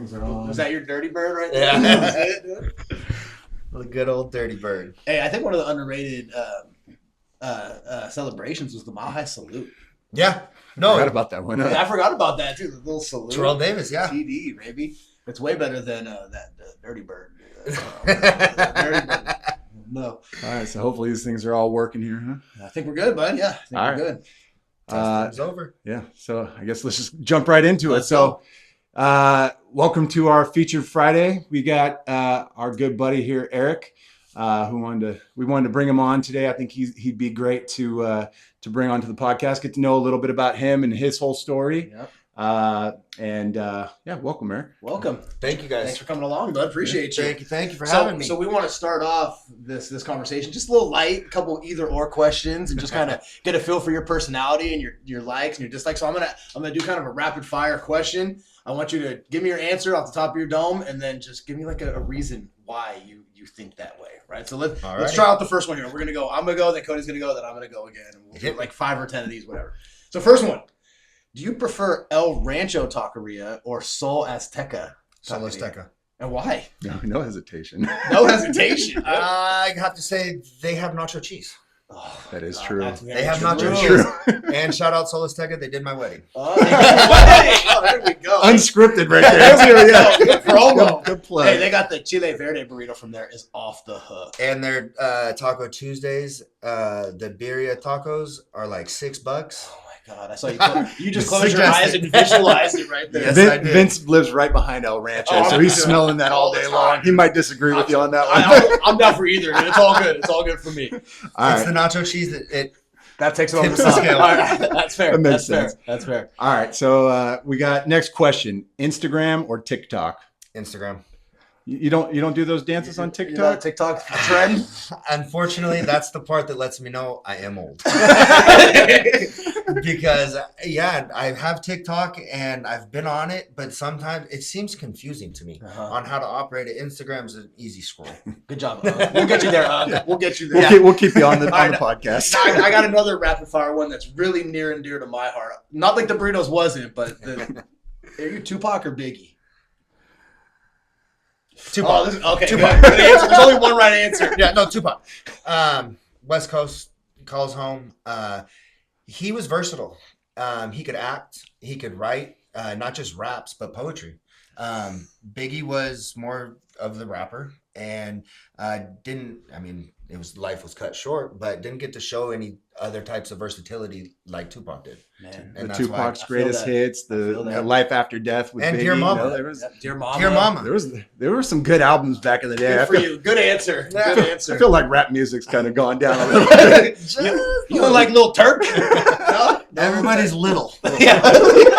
Things are on. Was that your dirty bird right there? Yeah. That was it, dude? The good old dirty bird. Hey, I think one of the underrated celebrations was the Mile High Salute. Yeah. I No. forgot about that one. I forgot about that too. The little salute. Terrell Davis, yeah. TD, baby. It's way better than that dirty bird. Dirty bird. No. All right, so hopefully these things are all working here, huh? I think we're good, bud. Yeah, I think All we're right. good. Testing's over. Yeah, so I guess let's just jump right into Let's it. So, welcome to our featured Friday. We got our good buddy here, Eric, who we wanted to bring him on today. I think he'd be great to bring onto the podcast, get to know a little bit about him and his whole story. Yep. Welcome, Eric. Welcome. Thank you guys. Thanks for coming along, bud. Appreciate you. Thank you for having me. So we want to start off this conversation just a little light, a couple either or questions, and just kind of get a feel for your personality and your likes and your dislikes. So I'm gonna do kind of a rapid fire question. I want you to give me your answer off the top of your dome, and then just give me like a reason why you think that way, right? So let's try out the first one here. We're gonna go. I'm gonna go. Then Cody's gonna go. Then I'm gonna go again. And we'll do like 5 or 10 of these, whatever. So first one. Do you prefer El Rancho Taqueria or Sol Azteca? Sol Azteca. And why? No hesitation. No hesitation. I have to say they have nacho cheese. Oh, That is true. They have nacho True. cheese. And shout out Sol Azteca, they did my wedding. Oh, there we go. Unscripted right there. There we Yeah. go. Good promo. Good plug. Hey, they got the Chile Verde burrito from there. Is off the hook. And their Taco Tuesdays, the birria tacos are like $6. Oh my God! I saw you just close your eyes and visualize it right there. Yes, I did. Vince lives right behind El Rancho, Oh, so he's I'm smelling that all all the day time. long. He might disagree with you on that one. I'm down for either. Man. It's all good. It's all good for me. All It's right. the nacho cheese that That takes it over the Tips the top. scale. All right, that's fair. That makes That's fair. sense. That's fair. All right. So we got next question: Instagram or TikTok? Instagram. You don't do those dances on You're not a TikTok? TikTok trend. Unfortunately, that's the part that lets me know I am old. Because, yeah, I have TikTok and I've been on it, but sometimes it seems confusing to me on how to operate it. Instagram's an easy scroll. Good job. We'll get you there. Yeah. We'll get you We'll, there. keep, we'll keep you on the All right. podcast. I got another rapid fire one that's really near and dear to my heart. Not like the burritos wasn't, but are you Tupac or Biggie? Tupac. Oh, okay. Tupac. Good answer. There's only one right answer. Yeah, no, Tupac. West Coast calls home. He was versatile. He could act. He could write, not just raps, but poetry. Biggie was more of the rapper and life was cut short, but didn't get to show any other types of versatility like Tupac did. Man. The And that's why Tupac's I feel greatest that. hits, I feel the that. Life After Death with And Biggie. Dear Mama. You know, there was Dear Mama. Dear Mama. there were some good albums back in the day. Good I for feel, you. Good answer. Good answer. I feel like rap music's kind of gone down a little bit. You look like Lil Turk? No? Everybody's little. Yeah.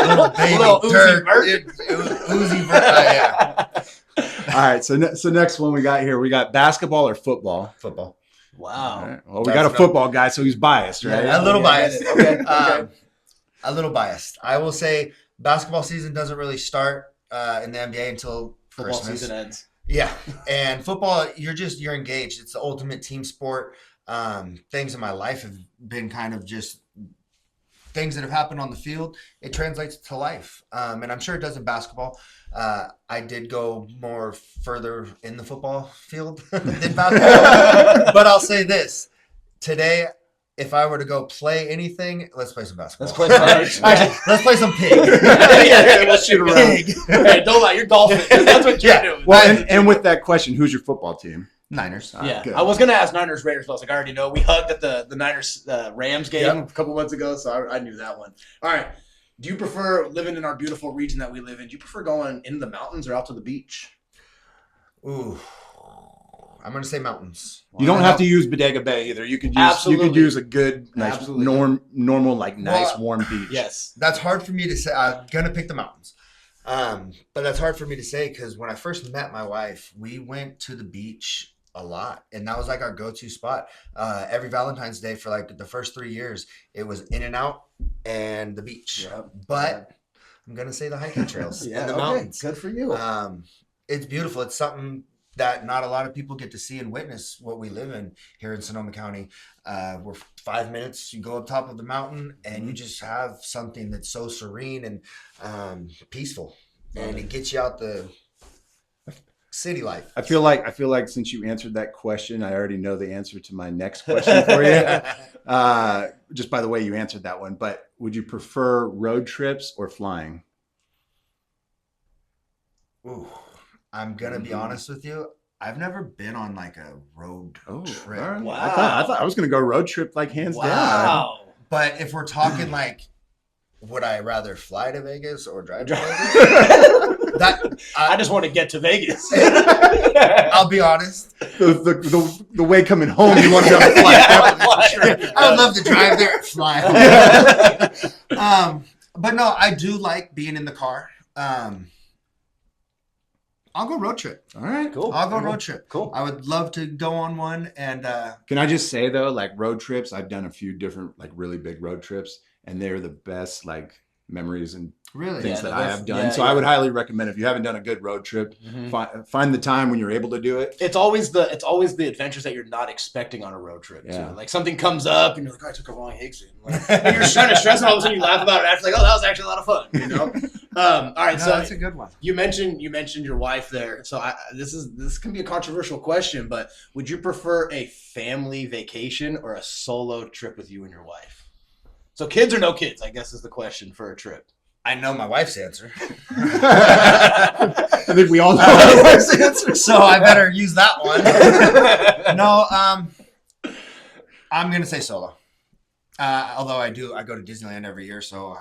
Little baby Little Uzi Turk. Vert. Uzi Vert. Yeah. All right, so next one we got here, we got basketball or football. Football. All Wow. right. Well, we got a football guy, so he's biased, right? A little biased. Okay. A little biased. I will say basketball season doesn't really start in the NBA until Football Christmas. season ends. Yeah, and football, you're engaged. It's the ultimate team sport. Things in my life have been kind of just things that have happened on the field. It translates to life, and I'm sure it does in basketball. I did go more further in the football field than basketball, but I'll say this: today, if I were to go play anything, let's play some basketball. Let's play some Actually, let's play some pig. yeah, let's shoot around. Pig. Hey, don't lie, you're golfing. That's what you're doing. Well, and with that question, who's your football team? Niners. Yeah, good. I was gonna ask Niners Raiders, but I was like, I already know. We hugged at the Niners Rams game Yep. a couple months ago, so I knew that one. All right. Do you prefer living in our beautiful region that we live in? Do you prefer going into the mountains or out to the beach? Ooh, I'm gonna say mountains. You don't have to use Bodega Bay either. You could use a good, nice, Absolutely. normal, like nice, Well, warm beach. Yes. That's hard for me to say. I'm gonna pick the mountains, but that's hard for me to say because when I first met my wife, we went to the beach a lot, and that was like our go-to spot. Every Valentine's Day for like the first 3 years, it was in and out and the beach. Yep. But I'm gonna say the hiking trails Yeah. and the okay. mountains. Good for you. It's beautiful. It's something that not a lot of people get to see and witness what we live in here in Sonoma County. We're 5 minutes, you go up top of the mountain and you just have something that's so serene and peaceful. and it gets you out the city life. I feel like since you answered that question, I already know the answer to my next question for you. Just by the way you answered that one. But would you prefer road trips or flying? Ooh, I'm gonna be honest with you. I've never been on like a road trip. All right. Wow. I thought I was gonna go road trip like hands down. Wow. But if we're talking like, would I rather fly to Vegas or drive to Vegas? I just want to get to Vegas. I'll be honest. The way coming home, you want to be on a flight. I would love to drive there and fly. But no, I do like being in the car. I'll go road trip. All right, Cool. I'll go road trip. Cool. I would love to go on one. And Can I just say though, like road trips, I've done a few different like really big road trips, and they're the best like memories and really, things that I that's- have done. yeah, So yeah. I would highly recommend if you haven't done a good road trip, find the time when you're able to do it. It's always the adventures that you're not expecting on a road trip too. Yeah. Like something comes up and you're like, oh, I took a wrong exit. Like, and you're trying to stress, and all of a sudden you laugh about it after, like, oh, that was actually a lot of fun. You know. All right, no, so that's a good one. you mentioned your wife there. So this can be a controversial question, but would you prefer a family vacation or a solo trip with you and your wife? So kids or no kids, I guess is the question for a trip. I know my wife's answer. I think we all know my wife's answer. So I better use that one. No, I'm gonna say solo. Although I go to Disneyland every year, so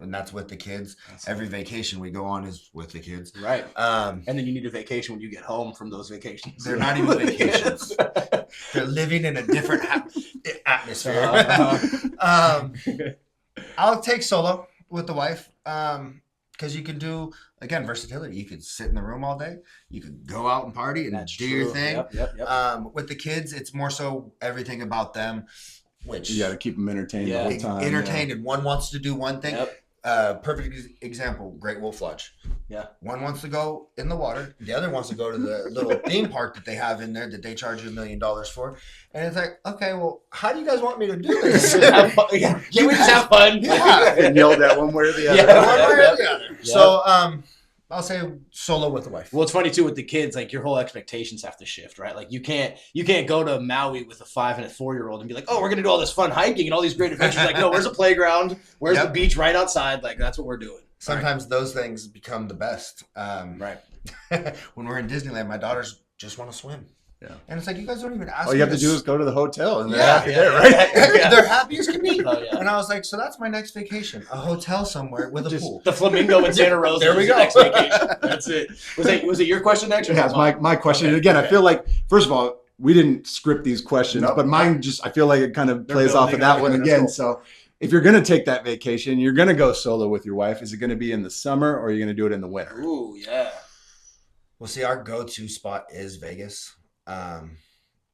and that's with the kids. Every vacation we go on is with the kids. Right. Um, And then you need a vacation when you get home from those vacations. they're not even vacations. They're living in a different atmosphere. I'll take solo with the wife. Because you can do, again, versatility. You could sit in the room all day. You could go out and party and do your thing. Yep. With the kids, it's more so everything about them, which You got to keep them entertained the whole time. entertained, and one wants to do one thing. Yep. Perfect example, Great Wolf Lodge. Yeah. One wants to go in the water. The other wants to go to the little theme park that they have in there that they charge you $1 million for. And it's like, okay, well, how do you guys want me to do this? Have fun. Yeah. Can we just have fun? Yeah. And yelled at one way or the other. Yeah. One way or Yep. the other. Yep. So I'll say solo with the wife. Well, it's funny too with the kids. Like your whole expectations have to shift, right? Like you can't go to Maui with a 5 and a 4-year-old and be like, oh, we're gonna do all this fun hiking and all these great adventures. Like, no, where's the playground? Where's the beach right outside? Like that's what we're doing. Sometimes those things become the best. Right. When we're in Disneyland, my daughters just want to swim. Yeah. And it's like, you guys don't even ask All me you have to do s- is go to the hotel and they're Yeah. happy there, right? Yeah. They're happy as can be. Oh, yeah. And I was like, so that's my next vacation. A hotel somewhere with a Just- pool. The flamingo in Santa Rosa. There we is the go. Next vacation. That's it. Was it your question next? Yeah, it's my question. And again, I feel like, first of all, we didn't script these questions, Nope. but mine just, I feel like it kind of They're plays off of building that up. one That's again. cool. So if you're going to take that vacation, you're going to go solo with your wife. Is it going to be in the summer or are you going to do it in the winter? Ooh, yeah. Well, see, our go-to spot is Vegas.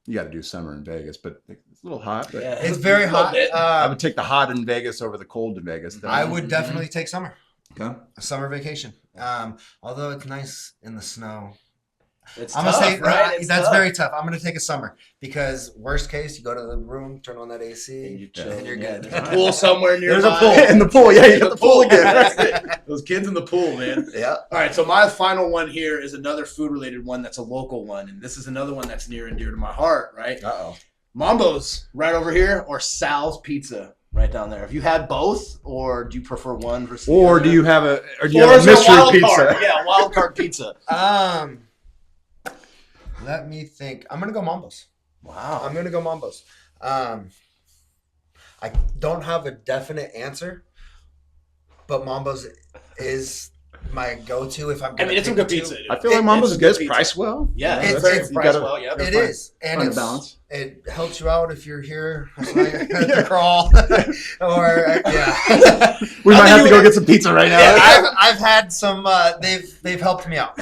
You got to do summer in Vegas, but it's a little hot. But Yeah. It's very A little hot. bit. I would take the hot in Vegas over the cold in Vegas. Though. I would definitely take summer. Okay. A summer vacation. Although it's nice in the snow. It's I'm tough, gonna say right? It's that's tough. very tough. I'm gonna take a summer because worst case, you go to the room, turn on that AC, And you chill. and you're Yeah, good. there's a pool somewhere nearby. There's a pool. In the pool. Yeah, you got the pool again. That's it. Those kids in the pool, man. Yeah. All right, so my final one here is another food-related one that's a local one, and this is another one that's near and dear to my heart, right? Uh-oh. Mambo's right over here, or Sal's Pizza right down there. Have you had both, or do you prefer one versus the Or other? do you have a Or mystery is it a wild pizza? card? Yeah, wild card pizza. Let me think. I'm gonna go Mambo's. Wow. I'm gonna go Mambo's. I don't have a definite answer, but Mambo's is my go-to if I'm. I Gonna mean, it's some pick good two. pizza. Dude. I feel like It's Mambo's some good. good pizza. Price well. Yeah, It's- it's very it's- priced gotta- well. Yep. It find- is, and find a it's balance. it helps you out if you're here to crawl or yeah. We might I have think to go get some pizza right now. Yeah, I've had some. They've helped me out.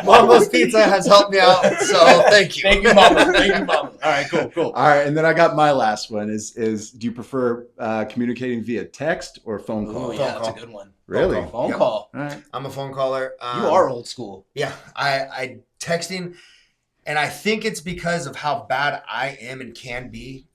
Mambo's Pizza has helped me out, so thank you. Thank you, Mama. Thank you, Mama. All right, cool. All right, and then I got my last one. Is do you prefer communicating via text or phone call? Oh, yeah, that's a good one. Really? Phone Yep. call. All right. I'm a phone caller. You are old school. Yeah, I texting, and I think it's because of how bad I am and can be.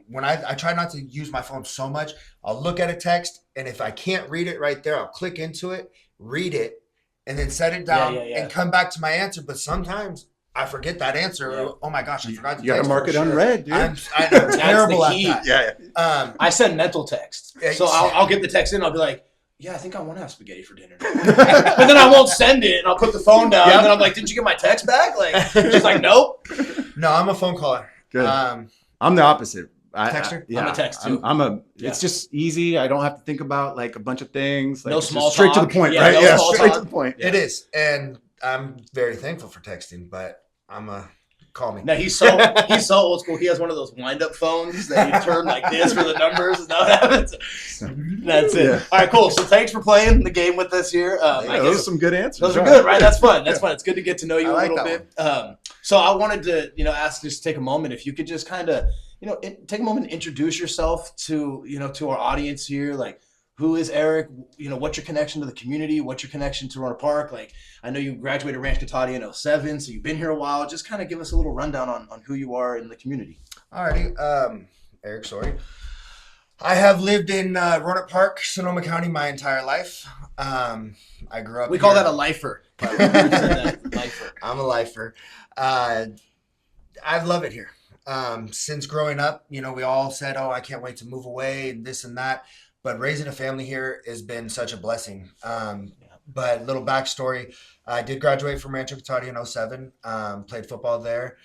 When I try not to use my phone so much, I'll look at a text, and if I can't read it right there, I'll click into it, read it, and then set it down Yeah. and come back to my answer. But sometimes I forget that answer. Yeah. Oh my gosh, I forgot. You got to mark it unread, dude. I'm terrible at key. that. Yeah. Um, I send mental texts. Yeah, So you- I'll get the text in. I'll be like, yeah, I think I want to have spaghetti for dinner. But then I won't send it, and I'll put the phone down. Yep. And then I'm like, did you get my text back? Like, she's like, nope. no, I'm a phone caller. Good. I'm the opposite. Texter? I'm a text too. It's just easy. I don't have to think about like a bunch of things. Like, No it's small just straight to talk. the point, Yeah, right? no Yeah, small straight talk. to the point. Yeah. It is, and I'm very thankful for texting. But I'm a call me. No, he's so old school. He has one of those wind-up phones that you turn like this for the numbers. Is that what happens? That's it. Yeah. All right, cool. So thanks for playing the game with us here. Yeah, those are some good answers. Those are good, right? That's fun. That's fun. It's good to get to know you I a like little that bit. So I wanted to, ask, just take a moment if you could just kind of, take a moment and introduce yourself to, to our audience here. Like, who is Eric? What's your connection to the community? What's your connection to Rohnert Park? Like, I know you graduated Ranch Cotati in 2007, so you've been here a while. Just kind of give us a little rundown on who you are in the community. Alrighty, Eric Sory. I have lived in Rohnert Park, Sonoma County, my entire life. I grew up. We call here. that a lifer. By the way. We said that, lifer. I'm a lifer. I love it here. Since growing up, we all said, "Oh, I can't wait to move away," and this and that. But raising a family here has been such a blessing. But little backstory: I did graduate from Rancho Cotati in 2007. Played football there.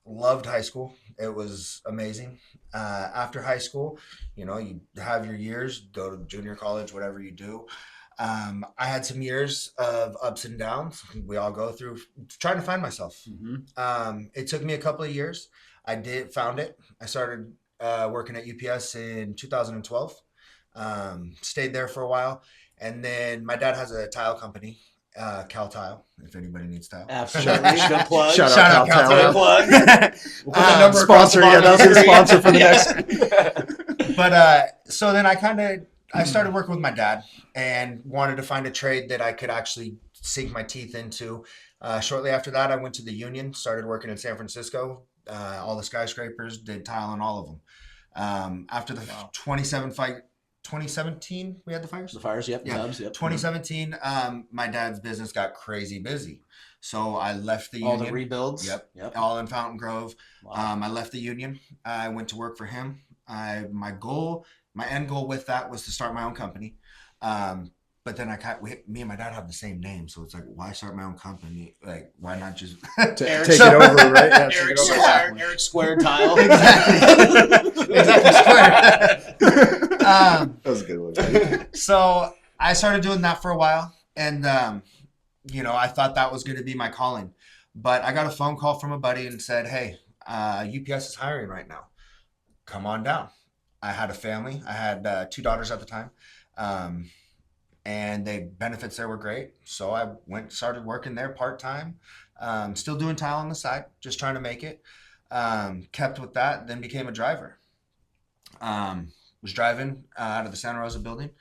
Loved high school. It was amazing. After high school, you have your years, go to junior college, whatever you do. I had some years of ups and downs. We all go through trying to find myself. Mm-hmm. It took me a couple of years. I found it. I started working at UPS in 2012. Stayed there for a while. And then my dad has a tile company, Cal Tile, if anybody needs tile. Absolutely. Good plug. Shout Shout out out Cal Cal Good Tile. plug. We'll put the number across the Sponsor, yeah, bottom that was of a the sponsor for the screen. next. But so then I started working with my dad and wanted to find a trade that I could actually sink my teeth into. Shortly after that, I went to the union, started working in San Francisco, all the skyscrapers, did tile on all of them. After the 2017, we had the fires? The fires, yep. Yeah. Nubs, yep. 2017, my dad's business got crazy busy. So I left the All union. the rebuilds. Yep. All in Fountain Grove. Wow. I left the union. I went to work for him. My end goal with that was to start my own company. But then me and my dad have the same name, so it's like, why start my own company? Like, why not just Eric- Take it over, right? Yeah, take Eric it over. Square, Eric Square Tile. exactly square? That was a good one. So I started doing that for a while, and I thought that was going to be my calling. But I got a phone call from a buddy and said, "Hey, UPS is hiring right now. Come on down." I had a family. I had 2 daughters at the time. And the benefits there were great. So I started working there part-time, still doing tile on the side, just trying to make it. Kept with that, then became a driver. Was driving out of the Santa Rosa building.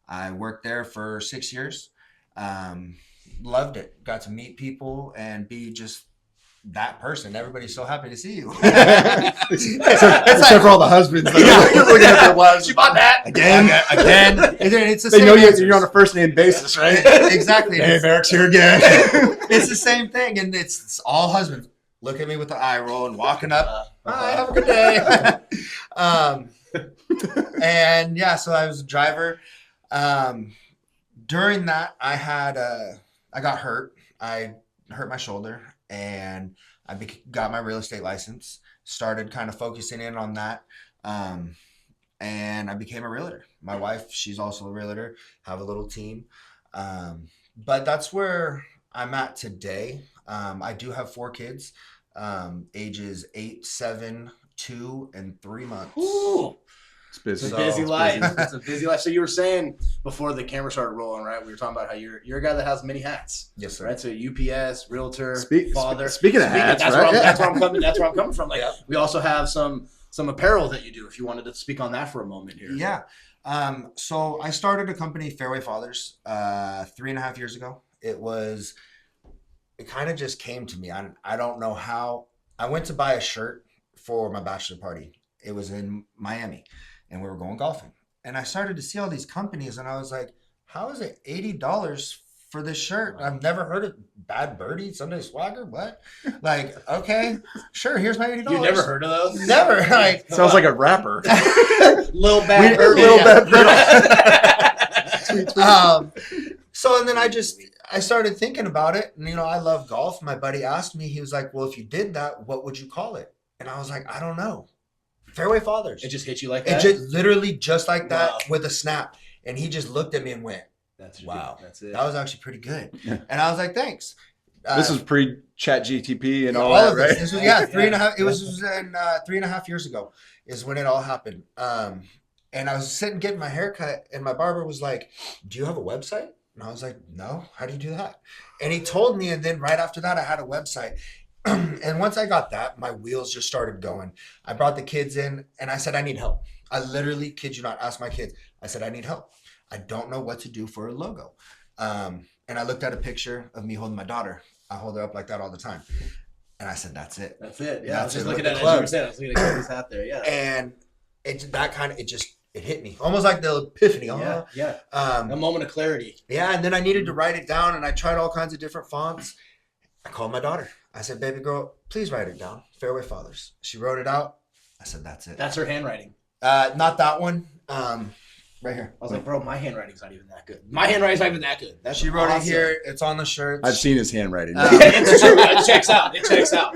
I worked there for 6 years. Loved it. Got to meet people and be just that person. Everybody's so happy to see you. Except for all the husbands. That are looking at their wives. She bought that. Again. It's the They same know answers. you're on a first name basis, right? Exactly. Hey, Eric's here again. It's the same thing, and it's all husbands. Look at me with the eye roll and walking up. Hi, have a good day. And yeah, so I was a driver. During that, I got hurt. I hurt my shoulder, and I got my real estate license. Started kind of focusing in on that, and I became a realtor. My wife, she's also a realtor. Have a little team, but that's where I'm at today. I do have 4 kids, ages 8, 7, 2, and 3 months. Ooh. It's busy. It's a busy life. It's a busy life. So you were saying before the camera started rolling, right? We were talking about how you're a guy that has many hats. Yes, sir. Right. So UPS, realtor, father. Speaking of hats, that's right? That's where I'm coming. That's where I'm coming from. Like, Yeah. we also have some apparel that you do. If you wanted to speak on that for a moment here. Yeah. So I started a company, Fairway Fathers, 3.5 years ago. It kind of just came to me. I don't know how. I went to buy a shirt for my bachelor party. It was in Miami, and we were going golfing. And I started to see all these companies, and I was like, how is it $80 for this shirt? I've never heard of Bad Birdie, Sunday Swagger. What? Like, okay, sure. Here's my $80. You never heard of those? Never. Like, Sounds like a rapper. Lil Bad Little Birdie. Bad Birdie. So and then I started thinking about it, and I love golf. My buddy asked me, he was like, "Well, if you did that, what would you call it?" And I was like, "I don't know." Fairway Fathers. It just hit you like It that? just literally just like that Wow. with a snap, and he just looked at me and went, That's "Wow, That's it. that was actually pretty good." And I was like, "Thanks." This was pre chat GTP and all of that, right? this. This was 3.5. It was in 3.5 years ago is when it all happened. And I was sitting getting my hair cut, and my barber was like, "Do you have a website?" And I was like, "No, how do you do that?" And he told me, and then right after that, I had a website. And once I got that, my wheels just started going. I brought the kids in, and I said, "I need help." I literally, kid you not, asked my kids. I said, "I need help. I don't know what to do for a logo." And I looked at a picture of me holding my daughter. I hold her up like that all the time. And I said, "That's it." That's it. Yeah, I was That's just it, looking with at the it as you were club. saying. I was looking at his hat there. Yeah. And it hit me. Almost like the epiphany. Yeah. Yeah. Um, A moment of clarity. Yeah, and then I needed to write it down, and I tried all kinds of different fonts. I called my daughter. I said, "Baby girl, please write it down. Fairway Fathers." She wrote it out. I said, "That's it." That's her handwriting. Not that one. Right here. I was like, bro, my handwriting's not even that good. My handwriting's not even that good. That's She wrote awesome. it here. It's on the shirt. I've seen his handwriting. It's true. It checks out. It checks out.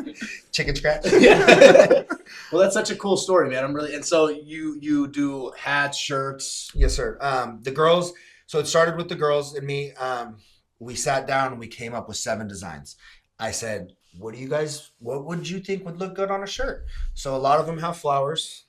Chicken scratch. Yeah. Well, that's such a cool story, man. And so you do hats, shirts. Yes, sir. The girls. So it started with the girls and me. We sat down and we came up with 7 designs. I said, what would you think would look good on a shirt? So a lot of them have flowers.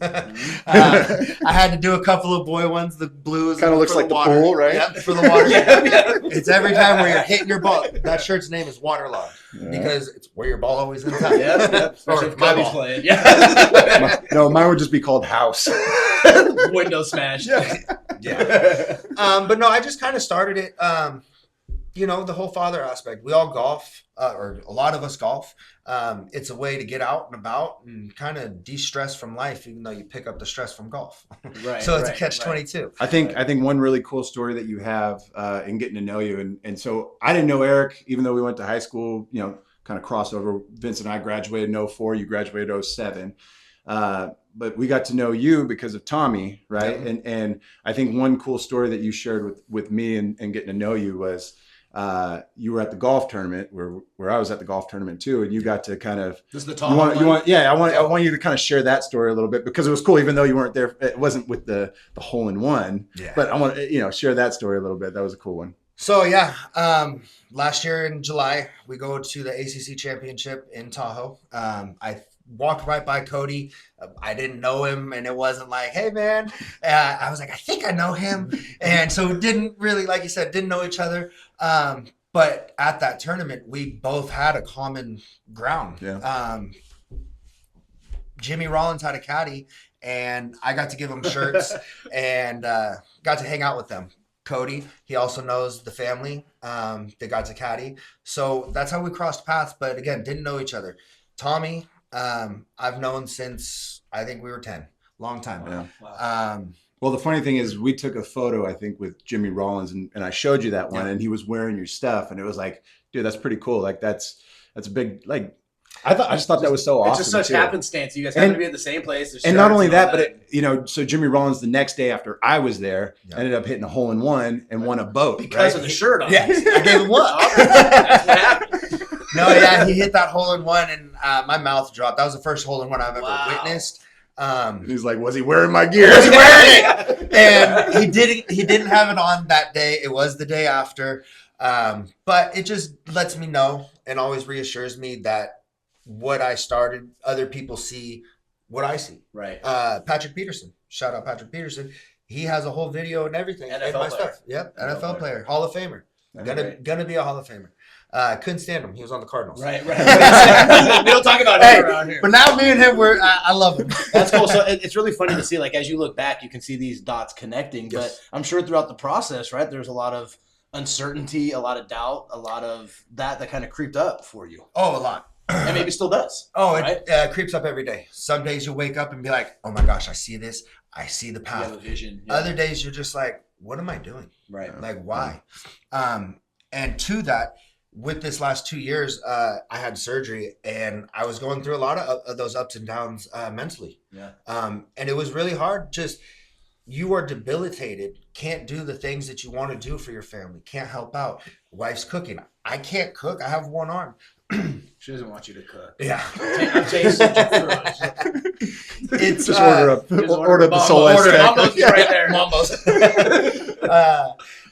I had to do a couple of boy ones, the blues. Kind of looks for like the water. pool, right? Yep, for the water. Yeah. It's every time where you're hitting your ball. That shirt's name is Waterlog because it's where your ball always ends up. Yeah. Especially Or if my Kobe's ball. playing. Yeah. No, mine would just be called House. Window smashed. Yeah. But no, I just kind of started it. The whole father aspect. We all golf, or a lot of us golf. It's a way to get out and about and kind of de-stress from life, even though you pick up the stress from golf. Right. So it's a right, catch-22. I think one really cool story that you have in getting to know you, and so I didn't know Eric, even though we went to high school, kind of crossover. Vince and I graduated in 04, you graduated 07. But we got to know you because of Tommy, right? Yeah. And I think one cool story that you shared with me and getting to know you was you were at the golf tournament where I was at the golf tournament too, and you got to kind of This is the top I one. want you to kind of share that story a little bit because it was cool, even though you weren't there. It wasn't with the hole in one, but I want share that story a little bit. That was a cool one. So yeah, last year in July, we go to the ACC championship in Tahoe. I walked right by Cody. I didn't know him, and it wasn't like, "Hey man," I was like, "I think I know him," and so we didn't really, like you said, didn't know each other. But at that tournament, we both had a common ground. Yeah. Jimmy Rollins had a caddy, and I got to give him shirts and got to hang out with them. Cody, he also knows the family. They got to caddy. So that's how we crossed paths. But again, didn't know each other. Tommy, I've known since I think we were 10. Long time. Yeah. Wow. Well, the funny thing is we took a photo, I think, with Jimmy Rollins, and I showed you that one, and he was wearing your stuff, and it was like, dude, that's pretty cool. Like that's a big, like, I just thought that was so awesome. It's just such too. happenstance. You guys happen to be at the same place. There's And not shirts only and all that, but so Jimmy Rollins the next day after I was there ended up hitting a hole in one and won a boat because right? of the shirt on. Yeah, I gave him one. That's what happened. No, yeah, he hit that hole in one, and my mouth dropped. That was the first hole in one I've ever Wow. witnessed. And he's like, was he wearing my gear? Was he wearing it? And he didn't have it on that day. It was the day after. But it just lets me know and always reassures me that what I started, other people see what I see. Right. Patrick Peterson. Shout out Patrick Peterson. He has a whole video and everything. NFL and my player. stuff. Yep. NFL NFL player. Hall of Famer. Right. Gonna be a Hall of Famer. Couldn't stand him. He was on the Cardinals. Right. We don't talk about Hey, him around here. But now me and him, I love him. That's cool. So it's really funny to see, like, as you look back, you can see these dots connecting. Yes. But I'm sure throughout the process, right, there's a lot of uncertainty, a lot of doubt, a lot of that kind of creeped up for you. Oh, a lot. And maybe still does. Oh, right? It creeps up every day. Some days you'll wake up and be like, oh my gosh, I see this. I see the You path. have a vision. Yeah. Other days you're just like, what am I doing? Right. Like, why? And to that, with this last 2 years, I had surgery, and I was going through a lot of those ups and downs mentally. Yeah. And it was really hard. Just, you are debilitated, can't do the things that you want to do for your family, can't help out. Wife's cooking. I can't cook. I have one arm. She doesn't want you to cook. Yeah. I'm tasting it. It's Just order up the Soul Mambo's right there. Mambo's.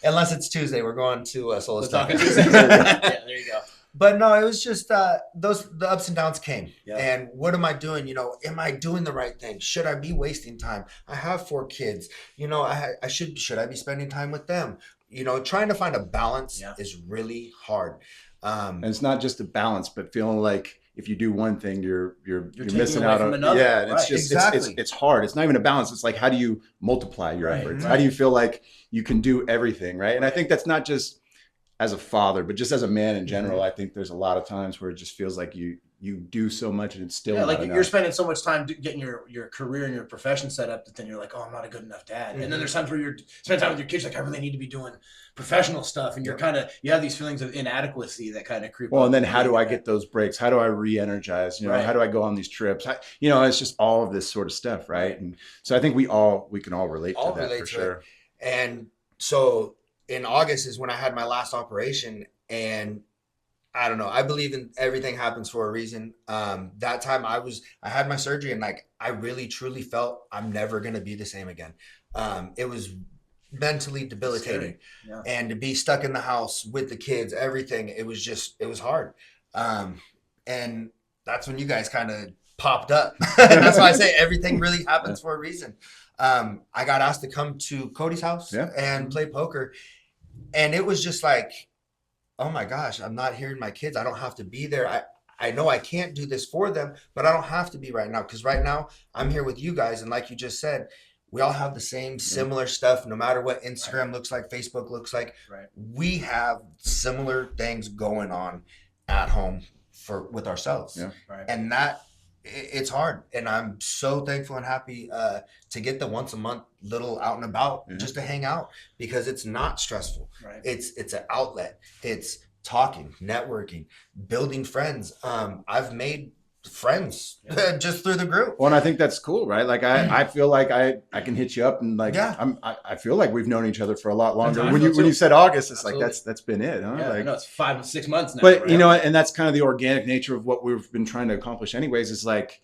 Unless it's Tuesday, we're going to Soul Let's talk Tuesday. Yeah, there you go. But no, it was just the ups and downs came. Yeah. And what am I doing? You know, am I doing the right thing? Should I be wasting time? I have 4 kids. You know, I should I be spending time with them? You know, trying to find a balance is really hard. And it's not just a balance, but feeling like if you do one thing, you're missing away out from on another. Yeah, and Right. it's just Exactly. it's hard. It's not even a balance. It's like, how do you multiply your Right, efforts? right. How do you feel like you can do everything, right? And I think that's not just as a father, but just as a man in general. I think there's a lot of times where it just feels like you do so much and it's still not like enough. you're spending so much time getting your career and your profession set up that then you're like, oh, I'm not a good enough dad. And then there's times where you're spending time with your kids, like I really need to be doing professional stuff, and you're you have these feelings of inadequacy that kind of creep up. Well, and then how do I get those breaks? How do I re-energize? You know, Right. how do I go on these trips? You know, it's just all of this sort of stuff, right? And so I think we can all relate to that for sure. And so in August is when I had my last operation, and I don't know, I believe in everything happens for a reason. That time I had my surgery, and like I really truly felt I'm never gonna be the same again. It was mentally debilitating. Yeah. And to be stuck in the house with the kids, everything, it was hard. And that's when you guys kind of popped up. And that's why I say everything really happens for a reason. I got asked to come to Cody's house and play poker. And it was just like, oh my gosh, I'm not hearing my kids. I don't have to be there. I know I can't do this for them, but I don't have to be right now. Because right now I'm here with you guys. And like you just said, we all have the same similar stuff, no matter what Instagram looks like, Facebook looks like. Right. We have similar things going on at home with ourselves. Yeah. Right. And it's hard. And I'm so thankful and happy to get the once a month little out and about just to hang out, because it's not stressful. Right. It's an outlet. It's talking, networking, building friends. I've made friends just through the group. Well, and I think that's cool, right? Like I feel like I can hit you up and like I feel like we've known each other for a lot longer. When you said August, it's Absolutely. like that's been it, huh? Yeah, Like, I know it's 5-6 months now. but right? you know, and that's kind of the organic nature of what we've been trying to accomplish anyways, is like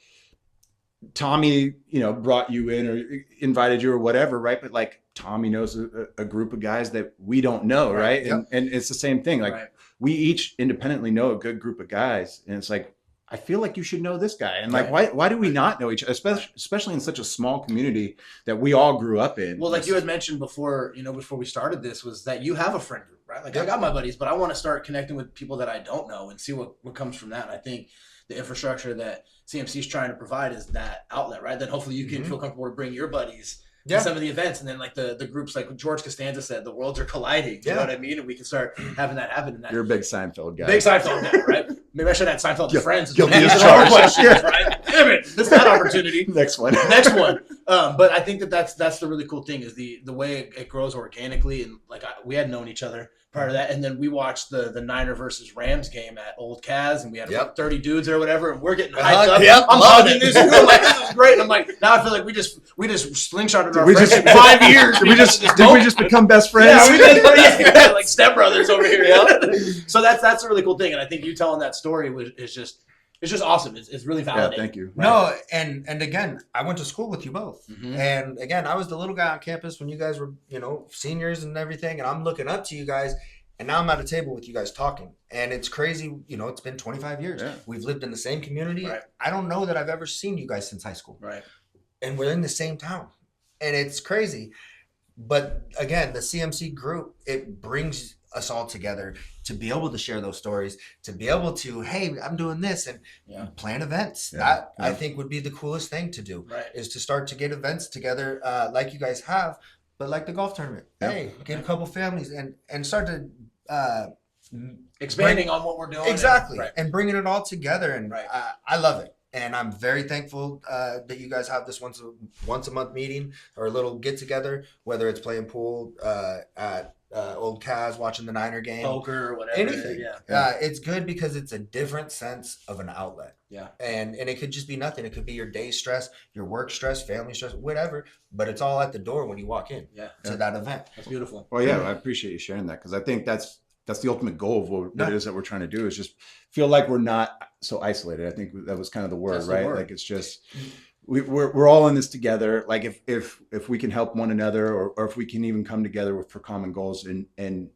Tommy, you know, brought you in or invited you or whatever, right? But like Tommy knows a group of guys that we don't know, right? Yep. And it's the same thing. Like we each independently know a good group of guys, and it's like, I feel like you should know this guy. And like, why do we not know each other, especially in such a small community that we all grew up in? Well, like you had mentioned before, you know, before we started this, was that you have a friend group, right? Like I got my buddies, but I want to start connecting with people that I don't know and see what comes from that. And I think the infrastructure that CMC is trying to provide is that outlet, right? Then hopefully you can feel comfortable to bring your buddies to some of the events, and then like the groups, like George Costanza said, the worlds are colliding. You know what I mean? And we can start having that happen. And that You're a big Seinfeld guy. big Seinfeld guy, right? Maybe I should have had Seinfeld friends. guilty These as are our charged. questions, right? Damn it, this is that opportunity. Next one. Next one. But I think that's the really cool thing, is the way it grows organically. And like we had known each other prior to that, and then we watched the Niner versus Rams game at Old Kaz, and we had about 30 dudes or whatever, and we're getting hyped up. I'm hugging this dude. I'm like, this is great. And I'm like, now I feel like we just slingshotted our friendship 5 years. Did we just become best friends? Yeah, we did. Like stepbrothers over here. Yeah. So that's a really cool thing, and I think you telling that story is just awesome. It's really validating. Yeah, thank you. No, and again, I went to school with you both. Mhm. And again, I was the little guy on campus when you guys were, you know, seniors and everything, and I'm looking up to you guys, and now I'm at a table with you guys talking. And it's crazy, you know, it's been 25 years. Yeah. We've lived in the same community. Right. I don't know that I've ever seen you guys since high school. Right. And we're in the same town. And it's crazy. But again, the CMC group, it brings us all together to be able to share those stories, to be able to, hey, I'm doing this, and plan events. That I think would be the coolest thing to do, is to start to get events together like you guys have, but like the golf tournament. Hey, get a couple families and start to expanding on what we're doing. Exactly. And bringing it all together. And I love it. And I'm very thankful that you guys have this once a month meeting or a little get together, whether it's playing pool at Old Cas, watching the Niner game, Poker or whatever. anything. Yeah. It's good because it's a different sense of an outlet. Yeah. And it could just be nothing. It could be your day stress, your work stress, family stress, whatever. But it's all at the door when you walk in to that event. That's beautiful. Well, yeah, I appreciate you sharing that, because I think that's the ultimate goal of what it is that we're trying to do, is just feel like we're not so isolated. I think that was kind of the word, right? Like, it's just we're all in this together. Like, if we can help one another, or if we can even come together for common goals and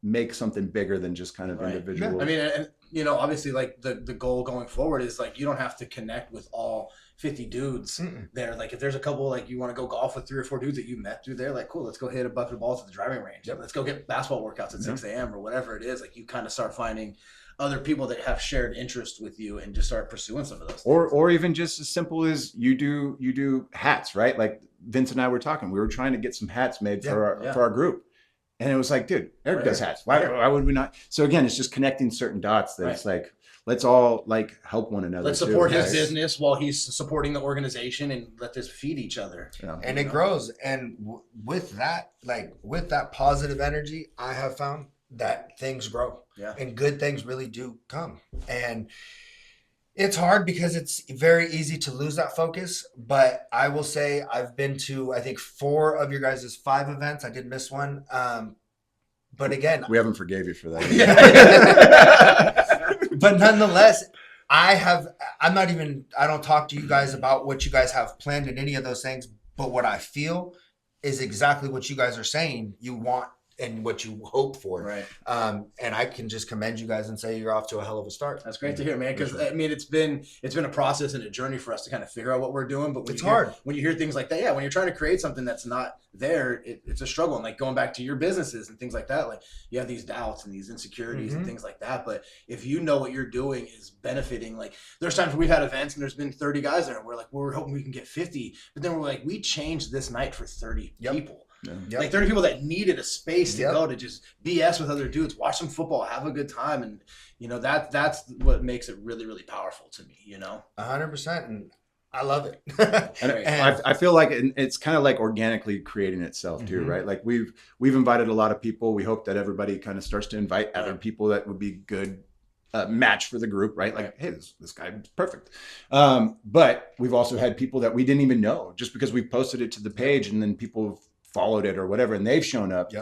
make something bigger than just kind of individual. Yeah. I mean, and you know, obviously, like the goal going forward is like, you don't have to connect with all 50 dudes there. Like, if there's a couple, like, you want to go golf with 3 or 4 dudes that you met through there, like, cool, let's go hit a bucket of balls at the driving range. Let's go get basketball workouts at 6 a.m. or whatever it is. Like, you kind of start finding other people that have shared interest with you and just start pursuing some of those things. Or even just as simple as you do hats, right? Like, Vince and I were talking, we were trying to get some hats made for our group. And it was like, dude, Eric does hats. Why would we not? So again, it's just connecting certain dots that it's like, let's all like help one another. Let's support his business while he's supporting the organization, and let this feed each other. Yeah. And it grows. And with that positive energy, I have found that things grow. Yeah. And good things really do come. And it's hard because it's very easy to lose that focus. But I will say I've been to, I think, 4 of your guys' 5 events. I did miss one. But again, we haven't forgave you for that. But nonetheless, I don't talk to you guys about what you guys have planned in any of those things. But what I feel is exactly what you guys are saying you want and what you hope for. Right. And I can just commend you guys and say you're off to a hell of a start. That's great to hear, man. Because I mean, it's been a process and a journey for us to kind of figure out what we're doing. But it's hard when you hear things like that. Yeah, when you're trying to create something that's not there, it's a struggle. And like, going back to your businesses and things like that, like, you have these doubts and these insecurities and things like that. But if you know what you're doing is benefiting, like, there's times we've had events and there's been 30 guys there, and we're like, well, we're hoping we can get 50, but then we're like, we changed this night for 30 people. Yeah. Like, 30 people that needed a space to go to just BS with other dudes, watch some football, have a good time. And, you know, that's what makes it really, really powerful to me, you know? 100%. And I love it. And I feel like it's kind of like organically creating itself too, right? Like, we've invited a lot of people. We hope that everybody kind of starts to invite other people that would be good match for the group, right? Like, hey, this guy is perfect. But we've also had people that we didn't even know, just because we posted it to the page, and then people followed it or whatever, and they've shown up.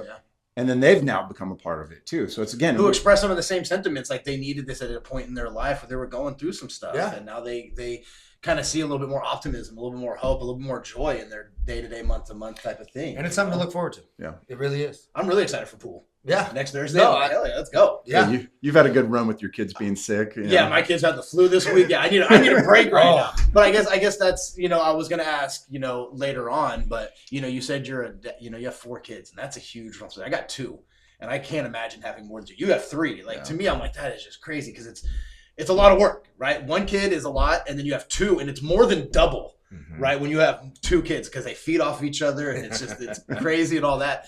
And then they've now become a part of it too. So it's, again, who express some of the same sentiments, like they needed this at a point in their life where they were going through some stuff, and now they kind of see a little bit more optimism, a little bit more hope, a little bit more joy in their day-to-day, month-to-month type of thing. And it's something to look forward to. Yeah, it really is. I'm really excited for pool. Yeah, next Thursday. Hell yeah, let's go. Yeah, you've had a good run with your kids being sick. Yeah, my kids had the flu this week. Yeah, I need a break right now. But I guess that's, you know, I was gonna ask, you know, later on, but you know, you said you have 4 kids, and that's a huge responsibility. I got 2, and I can't imagine having more than 2. You have 3. Like, to me, I'm like, that is just crazy, because it's a lot of work, right? 1 kid is a lot, and then you have 2, and it's more than double, right? When you have 2 kids, because they feed off of each other, and it's crazy and all that.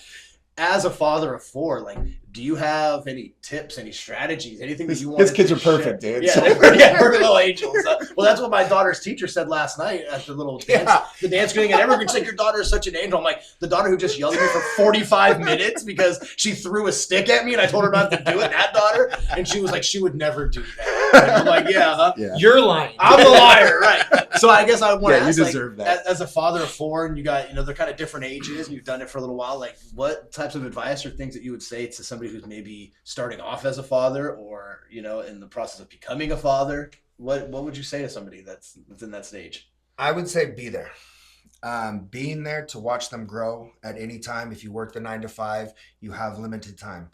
As a father of 4, like, do you have any tips, any strategies, anything that you want? His kids are perfect, dude. Yeah, perfect little angels. Well, that's what my daughter's teacher said last night at the little dance, the dance going. And everyone's like, your daughter is such an angel. I'm like, the daughter who just yelled at me for 45 minutes because she threw a stick at me and I told her not to do it. That daughter, and she was like, she would never do that. And I'm like, yeah, you're lying. I'm the liar, right? So I guess I want to ask, you deserve that. As a father of 4, and you got, you know, they're kind of different ages, and you've done it for a little while. Like, what types of advice or things that you would say to somebody who's maybe starting off as a father, or, you know, in the process of becoming a father? What would you say to somebody that's in that stage? I would say be there. Being there to watch them grow at any time. If you work the 9 to 5, you have limited time.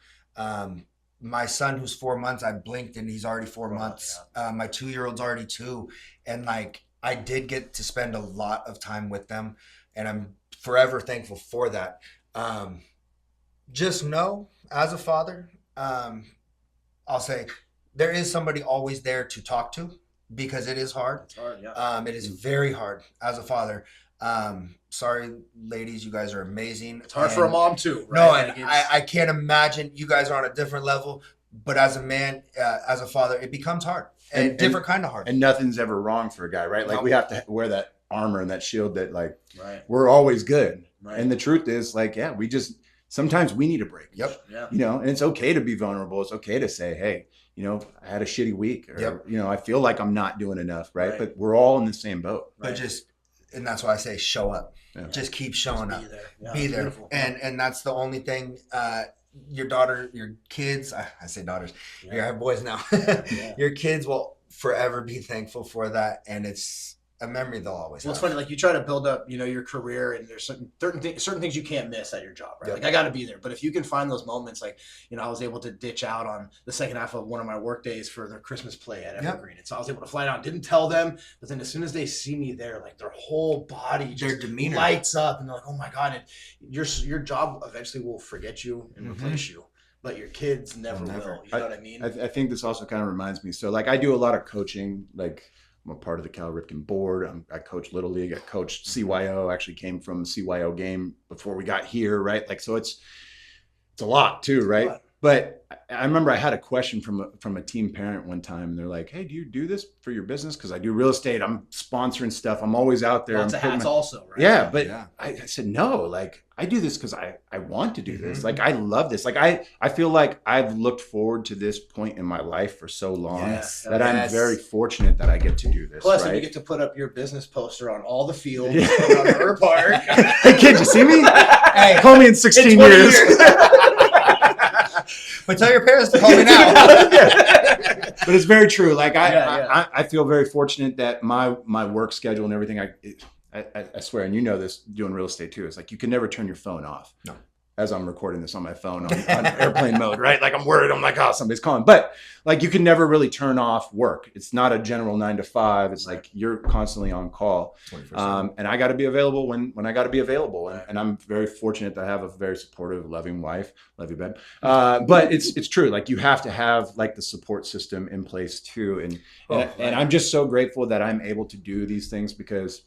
My son, who's 4 months, I blinked and he's already 4 months. My 2-year-old's already 2. And like, I did get to spend a lot of time with them, and I'm forever thankful for that. Just know, as a father, I'll say there is somebody always there to talk to, because it is hard. It's hard, yeah. It is very hard as a father. Sorry, ladies, you guys are amazing. It's hard for a mom too, right? No, and I can't imagine. You guys are on a different level. But as a man, as a father, it becomes hard and different kind of hard. And nothing's ever wrong for a guy, right? Like No. we have to wear that armor and that shield that like Right. we're always good. Right. And the truth is like, yeah, we just sometimes we need a break. Yep. Yeah. You know, and it's okay to be vulnerable. It's okay to say, hey, you know, I had a shitty week, or Yep. you know, I feel like I'm not doing enough, right? Right. But we're all in the same boat. But and that's why I say show up. Yeah. Just keep showing Just up. be there. Yeah, Be it's there. beautiful. And that's the only thing. Your daughter, your kids, I say daughters, you have boys now. Yeah. Your kids will forever be thankful for that. And it's a memory they'll always Well, have. it's funny, like you try to build up, you know, your career, and there's certain things you can't miss at your job, right? Yep. Like I got to be there, but if you can find those moments, like, you know, I was able to ditch out on the second half of one of my work days for their Christmas play at Yep. Evergreen, and so I was able to fly down. Didn't tell them, but then as soon as they see me there, like their whole body Their just demeanor lights up, and they're like, "Oh my god!" And your job eventually will forget you and Mhm. replace you, but your kids never They'll never. will. You know what I mean? I think this also kind of reminds me. So like I do a lot of coaching, like I'm a part of the Cal Ripken board. I coach Little League. I coached CYO. Actually came from a CYO game before we got here, right? Like, so it's a lot too, right? lot. But I remember I had a question from a team parent one time, and they're like, "Hey, do you do this for your business? Because I do real estate. I'm sponsoring stuff. I'm always out there. Lots I'm of putting hats my-" also, right? Yeah, but Yeah. I said no. Like I do this because I want to do this. Mhm. Like I love this. Like I feel like I've looked forward to this point in my life for so long Yes. that I'm Yes. very fortunate that I get to do this. Plus, right? you get to put up your business poster on all the fields Yeah. around Her Park. Hey kid, you see me? Hey, Call me in 16 In 20 years. but tell your parents to call me now. But it's very true. Like Yeah. I feel very fortunate that my work schedule and everything. I swear, and you know this, doing real estate too. It's like you can never turn your phone off. No. As I'm recording this on my phone on airplane mode, right? Like I'm worried. I'm like, oh, somebody's calling. But like you can never really turn off work. It's not a general 9 to 5. It's like you're constantly on call. 24/7. And I got to be available when I got to be available. Right. And I'm very fortunate to have a very supportive, loving wife. Love you, babe. But it's true. Like you have to have like the support system in place too. And I'm just so grateful that I'm able to do these things because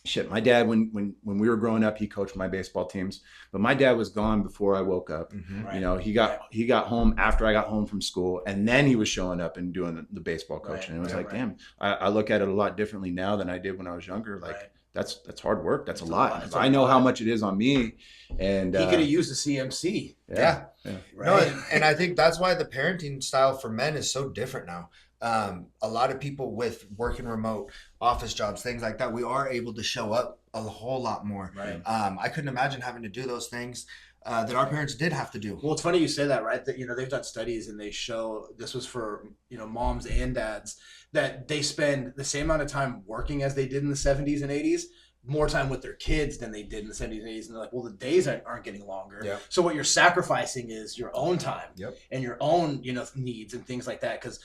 shit, my dad, when we were growing up, he coached my baseball teams, but my dad was gone before I woke up. Mhm. Right. You know, he got home after I got home from school, and then he was showing up and doing the baseball coaching. And it was Right, like, right. damn, I look at it a lot differently now than I did when I was younger. Like Right. that's hard work. That's It's a a lot. lot. It's I a know lot. how much it is on me. And He could have used the CMC, Yeah. right? No, and I think that's why the parenting style for men is so different now. A lot of people with working remote office jobs, things like that, we are able to show up a whole lot more. Right. I couldn't imagine having to do those things that our parents did have to do. Well, it's funny you say that, right? That, you know, they've done studies and they show, this was for, you know, moms and dads, that they spend the same amount of time working as they did in the 70s and 80s, more time with their kids than they did in the 70s and 80s. And they're like, well, the days aren't getting longer. Yep. So what you're sacrificing is your own time Yep. and your own, you know, needs and things like that. Because,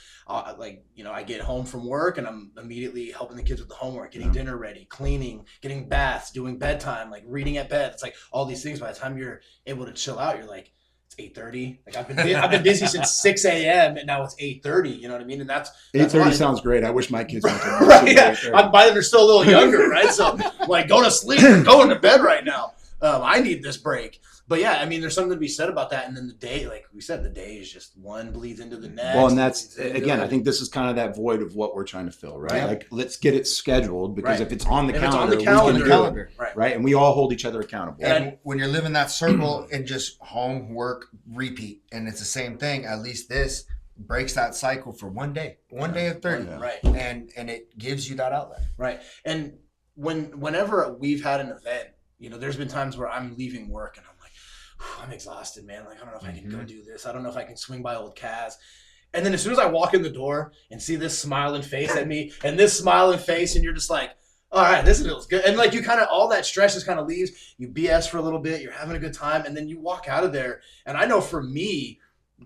like, you know, I get home from work and I'm immediately helping the kids with the homework, getting dinner ready, cleaning, getting baths, doing bedtime, like reading at bed. It's like all these things. By the time you're able to chill out, you're like, it's 8:30. Like I've been busy since 6 a.m. and now it's 8:30. You know what I mean? And that's 8:30 why- sounds great. I wish my kids went to right. Yeah. 8:30. By then they're still a little younger, right? So like, go to sleep, or going to bed right now. I need this break. But yeah, I mean, there's something to be said about that. And then the day, like we said, the day is just one bleeds into the next. Well, and that's bleeds into again, it. I think this is kind of that void of what we're trying to fill, right? Yeah. Like, let's get it scheduled because Right. if it's on the If it's calendar, on the we can calendar, do it, calendar. Right. right? And we all hold each other accountable. And when you're living that circle and just home, work, repeat, and it's the same thing, at least this breaks that cycle for one day of 30. Yeah. Right. And it gives you that outlet. Right. And whenever we've had an event, you know, there's been times where I'm leaving work and I'm like, I'm exhausted, man. Like, I don't know if I can go do this. I don't know if I can swing by old Kaz. And then as soon as I walk in the door and see this smiling face at me and this smiling face, and you're just like, all right, this feels good. And like you kind of, all that stress just kind of leaves. You BS for a little bit. You're having a good time. And then you walk out of there. And I know for me,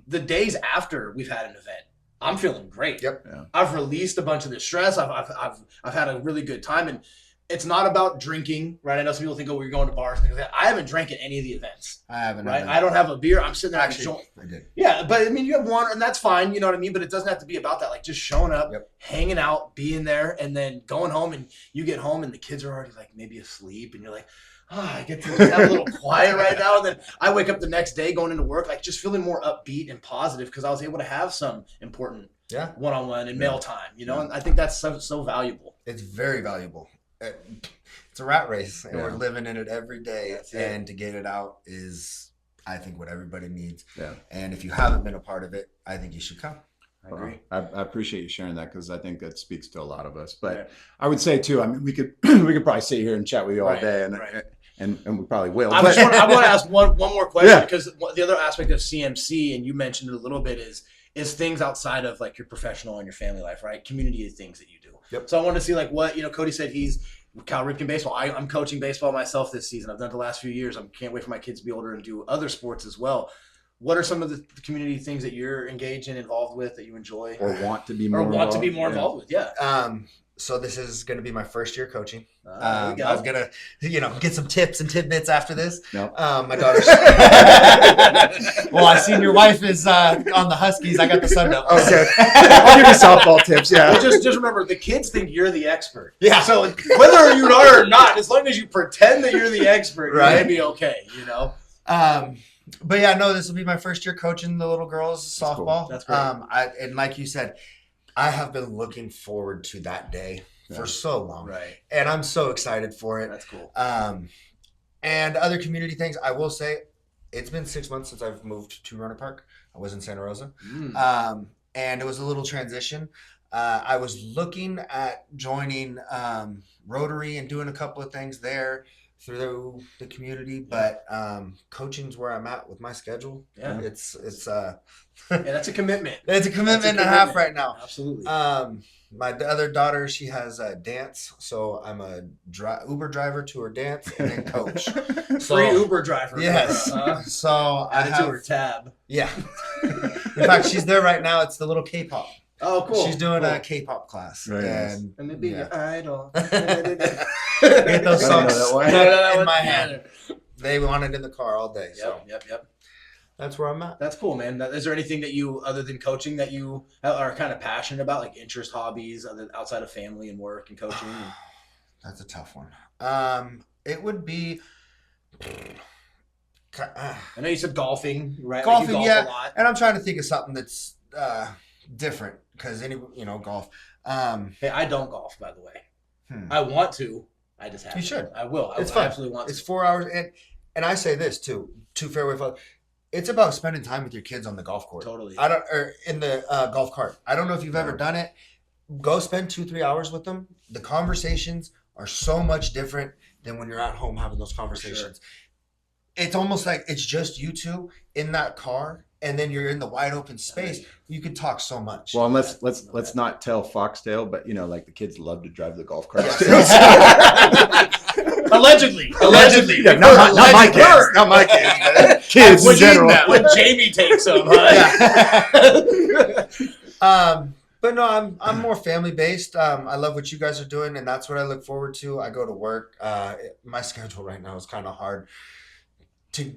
the days after we've had an event, I'm feeling great. Yep. Yeah. I've released a bunch of the stress. I've had a really good time. And it's not about drinking, right? I know some people think, oh, we're going to bars and things like that. I haven't drank at any of the events, I haven't. right? I don't have a beer. I'm sitting there Actually, I did. Yeah, but I mean, you have one, and that's fine. You know what I mean? But it doesn't have to be about that. Like just showing up, Yep. hanging out, being there, and then going home. And you get home, and the kids are already like maybe asleep, and you're like, I get to have a little quiet right now. And then I wake up the next day going into work, like just feeling more upbeat and positive because I was able to have some important one-on-one and mail time, you know, and I think that's so valuable. It's very valuable. It's a rat race, and we're living in it every day. And to get it out is, I think, what everybody needs. Yeah. And if you haven't been a part of it, I think you should come. I agree. I appreciate you sharing that because I think that speaks to a lot of us. But I would say too, I mean, we could probably sit here and chat with you all day, and we probably will. I want to ask one more question because the other aspect of CMC, and you mentioned it a little bit, is things outside of like your professional and your family life, right? Community things that you do. Yep. So I want to see like what, Cody said he's Cal Ripken baseball. I'm coaching baseball myself this season. I've done it the last few years. I can't wait for my kids to be older and do other sports as well. What are some of the community things that you're engaged in, involved with, that you enjoy, or want to be more involved with? Yeah. So this is going to be my first year coaching. I was going to, get some tips and tidbits after this. No. My daughter's. Well, I seen your wife is on the Huskies. I got the Sun Devils. Okay. I'll give you softball tips. Yeah. Well, just remember, the kids think you're the expert. Yeah. So whether you are or not, as long as you pretend that you're the expert, you're going to be okay, But yeah, no, this will be my first year coaching the little girls softball. That's great. And like you said, I have been looking forward to that day for so long. Right. And I'm so excited for it. That's cool. And other community things, I will say, it's been 6 months since I've moved to Rohnert Park. I was in Santa Rosa. And it was a little transition. I was looking at joining Rotary and doing a couple of things there through the community, but coaching's where I'm at with my schedule. Yeah, it's that's a commitment. It's a commitment and a half right now. Absolutely. My other daughter, she has a dance, so I'm a Uber driver to her dance and then coach. Free Uber driver. Yes. So add it to her tab. Yeah. In fact, she's there right now. It's the little K-pop. Oh, cool. She's doing a K-pop class. Right. And maybe your idol. Get those songs in my hand. They want it in the car all day. So Yep. That's where I'm at. That's cool, man. Is there anything that you, other than coaching, that you are kind of passionate about, like interest, hobbies, outside of family and work and coaching? That's a tough one. It would be. I know you said golfing, right? Golfing, like you golf a lot. And I'm trying to think of something that's different because golf. Hey, I don't golf, by the way. I want to. I just have. You should. I will. It's I fun. absolutely want to. It's 4 hours, and I say this too. To Fairway Fathers, it's about spending time with your kids on the golf course. Totally. Or in the golf cart. I don't know if you've ever done it. Go spend 2-3 hours with them. The conversations are so much different than when you're at home having those conversations. Sure. It's almost like it's just you two in that car, and then you're in the wide open space. You can talk so much. Well, and let's not tell Foxtail, but like the kids love to drive the golf cart. Allegedly. Yeah, not my kids. Not my kids. Kids in general. When Jamie takes them. But no, I'm more family based. I love what you guys are doing, and that's what I look forward to. I go to work. My schedule right now is kind of hard to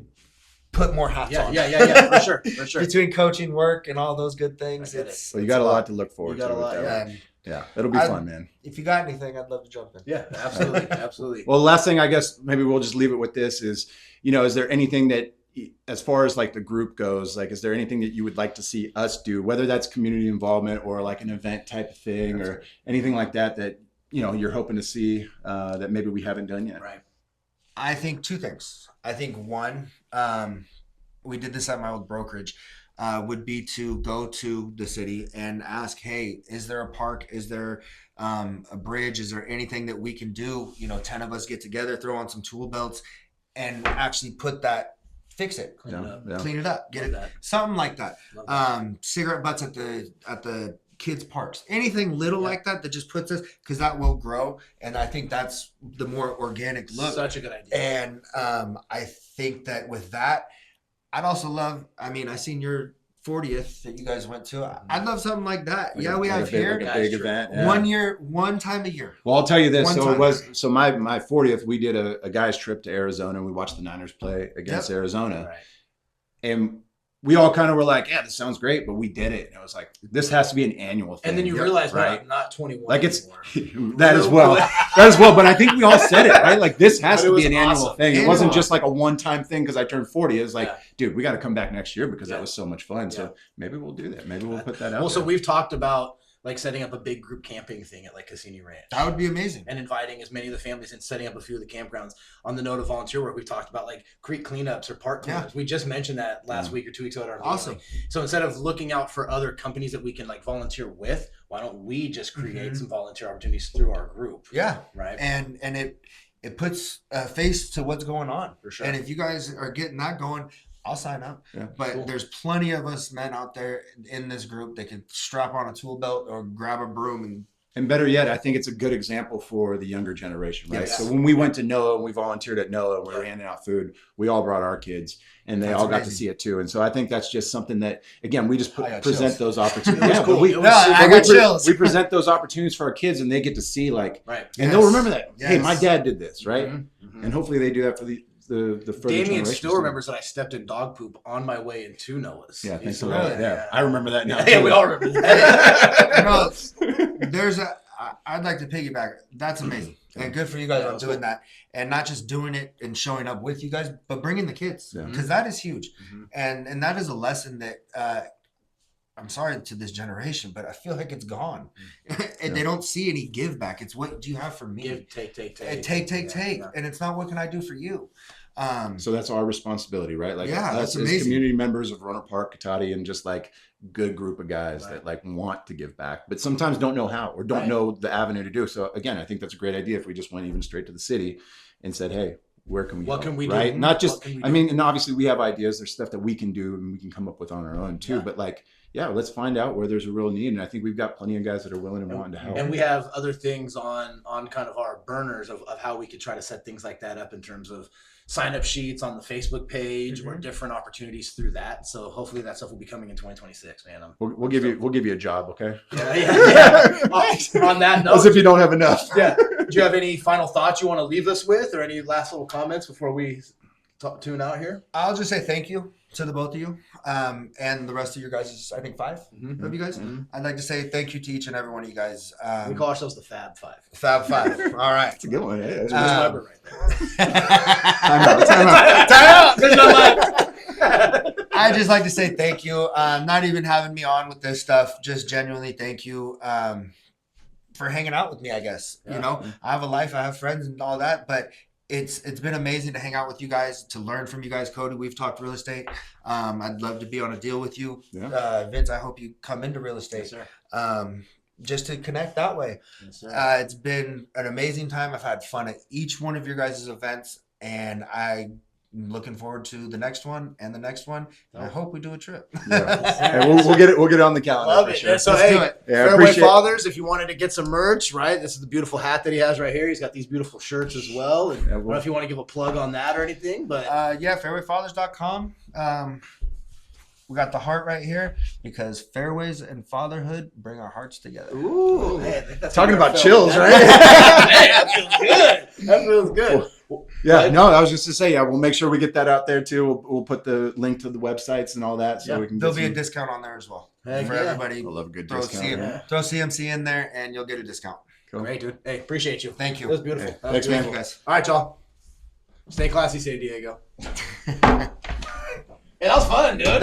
put more hats on. Yeah, for sure. Between coaching, work, and all those good things, you got a lot to look forward to. You got a lot, yeah. It'll be fun, man. If you got anything, I'd love to jump in. Yeah, absolutely. Well, last thing, I guess maybe we'll just leave it with this is, is there anything that, as far as like the group goes, like, is there anything that you would like to see us do, whether that's community involvement or like an event type of thing or anything like that, you're hoping to see that maybe we haven't done yet? Right. I think two things. I think one, we did this at my old brokerage, would be to go to the city and ask, hey, is there a park? Is there a bridge? Is there anything that we can do? 10 of us get together, throw on some tool belts and actually fix it, clean it up, get it, something like that. Cigarette butts at the kids' parks, anything little like that just puts us, because that will grow. And I think that's the more organic look. Such a good idea. And I think that with that, I'd also love, I seen your 40th that you guys went to. I'd love something like that. We have here a big event. Yeah. One time a year. Well, I'll tell you this. My 40th, we did a guy's trip to Arizona and we watched the Niners play against Arizona. Right. And we all kind of were like, yeah, this sounds great, but we did it. And it was like, this has to be an annual thing. And then you realize, right? I'm not 21 like it's anymore. that as well. That as well. But I think we all said it, right? Like this has to be an annual awesome. thing. It wasn't just like a one-time thing because I turned 40. It was like, Yeah. dude, we got to come back next year because that was so much fun. So maybe we'll do that. Maybe we'll put that out. Well, so there. we've talked about like setting up a big group camping thing at like Cassini Ranch. That would be amazing. And inviting as many of the families and setting up a few of the campgrounds. On the note of volunteer work, we've talked about like creek cleanups or park cleanups. We just mentioned that last week or 2 weeks ago at our meeting. Awesome. So instead of looking out for other companies that we can like volunteer with, why don't we just create some volunteer opportunities through our group? Yeah. Right. And it puts a face to what's going on. For sure. And if you guys are getting that going, I'll sign up. Yeah. But there's plenty of us men out there in this group that can strap on a tool belt or grab a broom And better yet, I think it's a good example for the younger generation, right? Yes. So when we went to NOAA and we volunteered at NOAA and we were handing out food, we all brought our kids and they That's all got to amazing. see it too. And so I think that's just something that, again, we just I got present chills. those opportunities. It was Yeah, cool. but we, It was No, I but got we, chills. we present those opportunities for our kids and they get to see like, Right. and they'll remember that. Hey, Yes. my dad did this, right? Mhm. And hopefully they do that for the further Damien generations. still remembers that I stepped in dog poop on my way into Noah's. Yeah, thanks He for still- that. Yeah, I remember that now. Yeah, too. we all remember that. I'd like to piggyback. That's amazing. And good for you guys on doing that. And not just doing it and showing up with you guys, but bringing the kids. Yeah. Because that is huge. Mhm. And that is a lesson that I'm sorry to this generation, but I feel like it's gone. And they don't see any give back. It's what do you have for me? Give, take. And take. Yeah. And it's not what can I do for you? So that's our responsibility, right? Like Yeah, us that's as amazing. community members of Rohnert Park, Katati, and just like good group of guys that like want to give back, but sometimes don't know how or don't know the avenue to do. So again, I think that's a great idea if we just went even straight to the city and said, hey, where can we What help? can we do? Right? Not just, What can we I do? mean, and obviously we have ideas. There's stuff that we can do and we can come up with on our own too. Yeah. But like, yeah, let's find out where there's a real need. And I think we've got plenty of guys that are willing and wanting to help. And we have other things on kind of our burners of how we could try to set things like that up in terms of sign up sheets on the Facebook page or different opportunities through that. So hopefully that stuff will be coming in 2026, man. We'll give you a job, okay? Yeah. On that note, As if you don't have enough. yeah. Do you have any final thoughts you want to leave us with, or any last little comments before we tune out here? I'll just say thank you to the both of you and the rest of your guys. I think 5 of you guys. I'd like to say thank you to each and every one of you guys. We call ourselves the Fab Five. Fab 5. All right. That's a good one. Yeah, That's Um, Weber right there. time out. Time out. There's no life. I just like to say thank you. Not even having me on with this stuff. Just genuinely thank you for hanging out with me. I guess you know I have a life, I have friends and all that, but it's been amazing to hang out with you guys, to learn from you guys. Cody, we've talked real estate. I'd love to be on a deal with you. Yeah. Vince, I hope you come into real estate. Yes, sir. Just to connect that way. Yes, sir. It's been an amazing time. I've had fun at each one of your guys' events, and I'm looking forward to the next one and the next one. And I hope we do a trip. Yeah, we'll get it on the calendar. Love for it. sure. So Let's hey, do it. Yeah, I Fairway appreciate- Fathers, if you wanted to get some merch, right? This is the beautiful hat that he has right here. He's got these beautiful shirts as well. And I don't know if you want to give a plug on that or anything, but Yeah, fairwayfathers.com. We got the heart right here because fairways and fatherhood bring our hearts together. ooh, man, that's Talking how about you're chills, feeling. right? That feels good. That feels good. Yeah, no, I was just to say, yeah, we'll make sure we get that out there too. We'll put the link to the websites and all that, so Yeah. we can. There'll get be a some- discount on there as well Heck for yeah. everybody. I love a good Throw, discount. throw CMC in there and you'll get a discount. Cool. Great, dude. Hey, appreciate you. Thank you. That was beautiful. Hey, That was thanks, man. Thank beautiful. you guys. All right, y'all. Stay classy, San Diego. Hey, that was fun, dude.